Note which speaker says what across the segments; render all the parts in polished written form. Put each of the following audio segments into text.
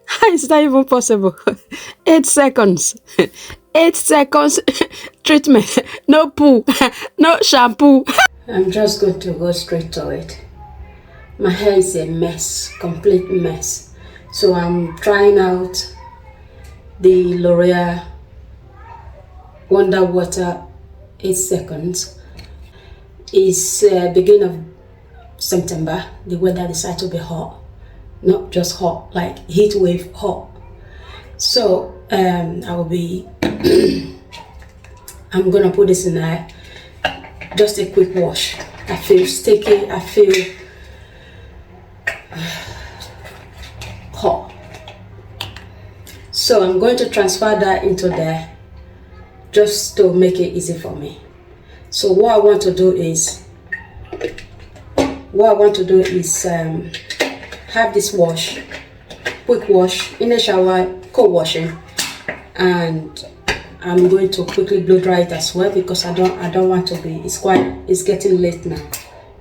Speaker 1: How is that even possible? 8 seconds. 8 seconds treatment. No poo. No shampoo. I'm just going to go straight to it. My hair is a mess. Complete mess. So I'm trying out the L'Oreal Wonder Water 8 seconds. It's beginning of September. The weather decided to be hot. Not just hot, like heat wave hot. So I will be I'm gonna put this in there, just a quick wash. I feel sticky, I feel hot, so I'm going to transfer that into there just to make it easy for me. So what I want to do is have this wash, quick wash in the shower, cold washing, and I'm going to quickly blow dry it as well, because I don't want to be, it's getting late now.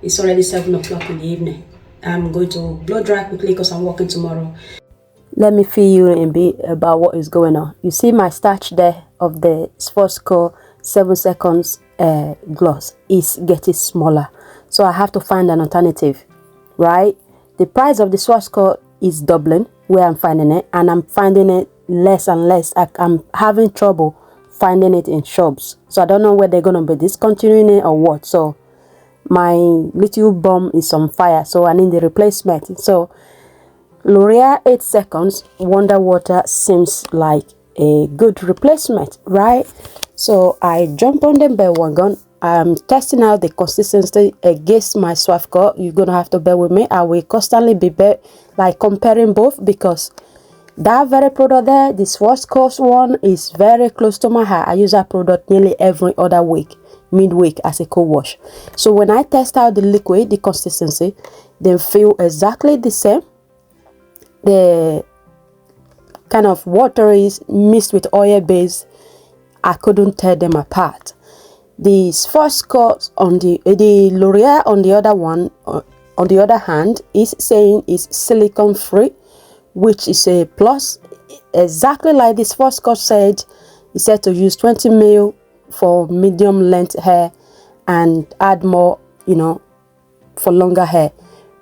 Speaker 1: It's already 7 o'clock in the evening. I'm going to blow dry quickly because I'm working tomorrow. Let me fill you in a bit about what is going on. You see my starch there of the Schwarzkopf 7 seconds gloss is getting smaller, so I have to find an alternative, right? The price of the Schwarzkopf is doubling where I'm finding it, and I'm finding it less and less. I'm having trouble finding it in shops, so I don't know where they're gonna be discontinuing it or what. So my little bomb is on fire, so I need the replacement. So L'Oreal 8 seconds Wonder Water seems like a good replacement, right? So I jump on the bandwagon. I'm testing out the consistency against my Schwarzkopf. You're gonna have to bear with me. I will constantly be comparing both, because that very product there, the Schwarzkopf one, is very close to my hair. I use that product nearly every other week, midweek, as a co-wash. So when I test out the liquid, the consistency, they feel exactly the same. The kind of water is mixed with oil base. I couldn't tell them apart. The Schwarzkopf on the L'Oreal on the other one, on the other hand, is saying it's silicone free, which is a plus. Exactly like this Schwarzkopf said, he said to use 20 ml for medium length hair and add more, you know, for longer hair.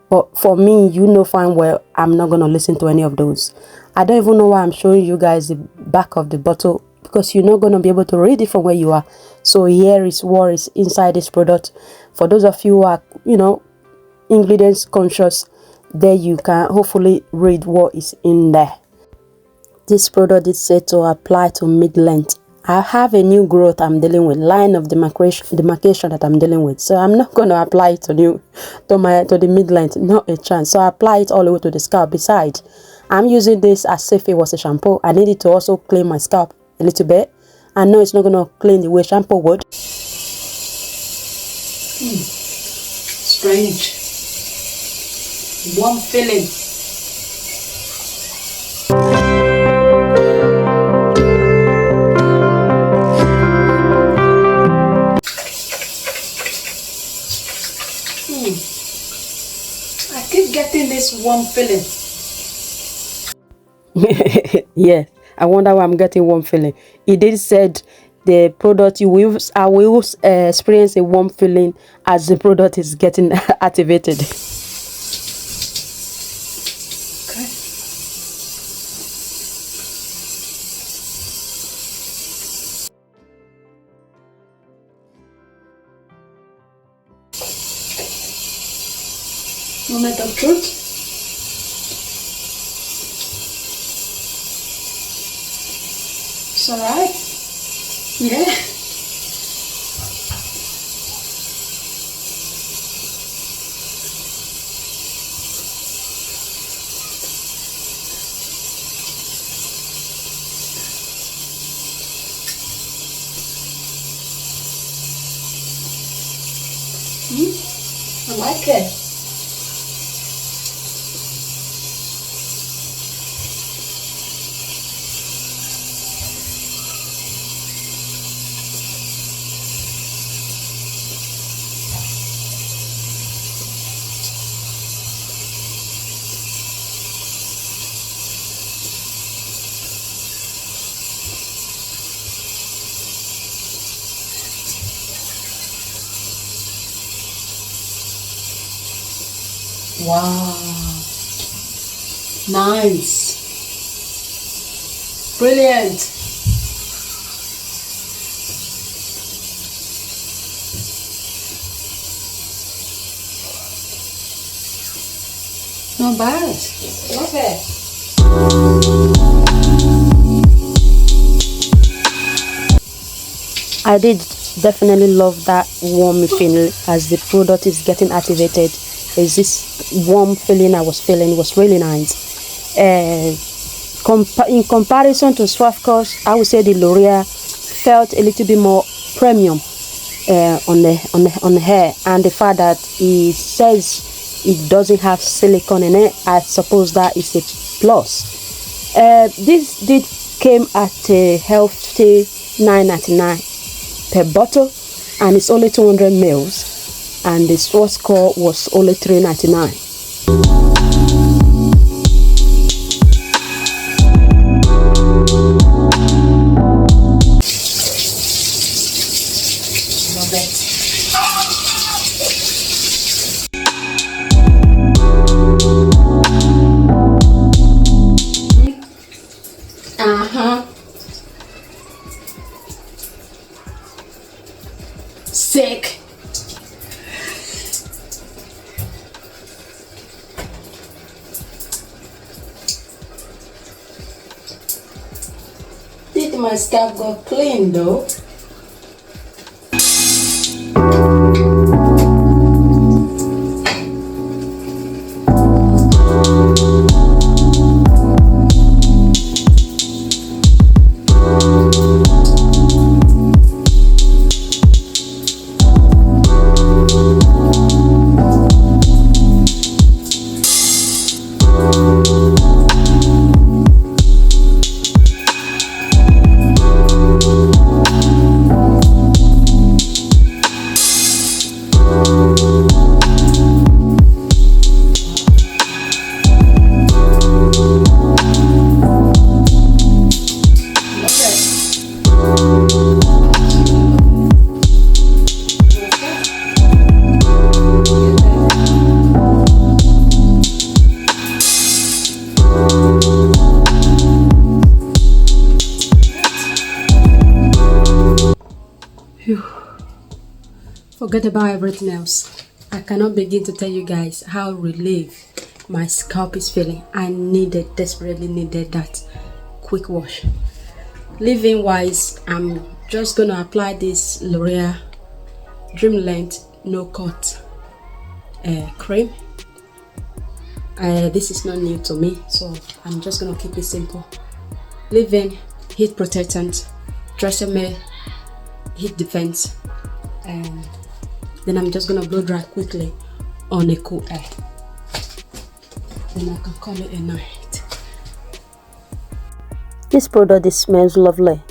Speaker 1: But for me, you know fine well, I'm not going to listen to any of those. I don't even know why I'm showing you guys the back of the bottle, because you're not going to be able to read it from where you are. So here is what is inside this product. For those of you who are, you know, ingredients conscious, there you can hopefully read what is in there. This product is said to apply to mid-length. I have a new growth I'm dealing with, line of demarcation that I'm dealing with, so I'm not going to apply it to the mid-length, not a chance. So I apply it all the way to the scalp. Besides, I'm using this as if it was a shampoo. I need it to also clean my scalp a little bit. I know it's not going to clean the way shampoo would. Strange. Warm feeling. I keep getting this warm feeling. Yes, I wonder why I'm getting warm feeling. It did said the product you will use, I will experience a warm feeling as the product is getting activated. Moment of truth. It's alright. Yeah. I like it. Wow, nice, brilliant. Not bad. Okay. I did definitely love that warm feeling as the product is getting activated. Is this warm feeling I was feeling was really nice. In comparison to Schwarzkopf, I would say the L'Oreal felt a little bit more premium on the hair, and the fact that it says it doesn't have silicone in it, I suppose that is a plus. This did came at a healthy $9.99 per bottle, and it's only 200 mils, and the Schwarzkopf was only $3.99. Love it. Sick. Did my scalp go clean though? Forget about everything else. I cannot begin to tell you guys how relieved my scalp is feeling. I desperately needed that quick wash. Leave-in wise, I'm just gonna apply this L'Oreal Dream Length No Cut cream. This is not new to me, so I'm just gonna keep it simple. Leave-in, heat protectant, trassme, heat defense, and then I'm just gonna blow dry quickly on a cool air. Then I can call it a night.
Speaker 2: This product smells lovely.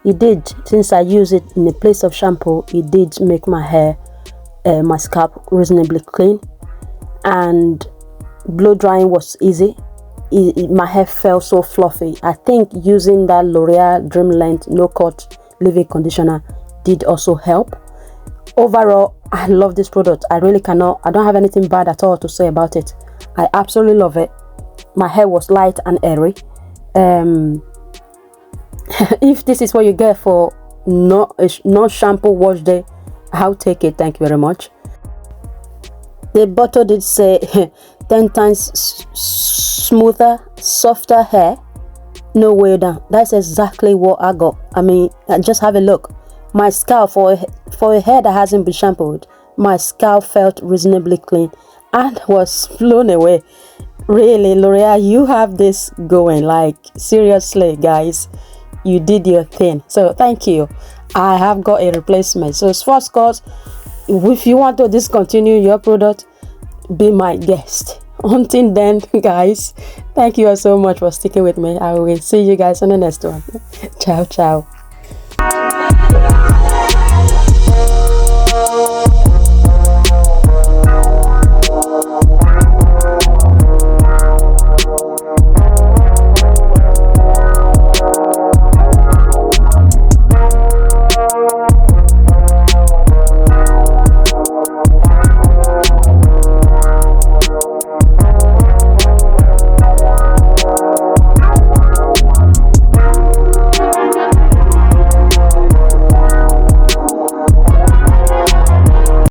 Speaker 2: It did, since I use it in a place of shampoo, it did make my hair, my scalp reasonably clean, and blow drying was easy. My hair felt so fluffy. I think using that L'Oreal Dream Length No Cut leave-in conditioner did also help. Overall, I love this product. I don't have anything bad at all to say about it. I absolutely love it. My hair was light and airy. If this is what you get for no shampoo wash day, I'll take it. Thank you very much. The bottle did say 10 times smoother, softer hair, no way down. That's exactly what I got. I mean, just have a look. My scalp, for a hair that hasn't been shampooed, my scalp felt reasonably clean and was blown away. Really, L'Oreal, you have this going. Like, seriously, guys, you did your thing. So thank you. I have got a replacement. So Schwarzkopf, if you want to discontinue your product, be my guest. Until then, guys, thank you all so much for sticking with me. I will see you guys on the next one. Ciao, ciao.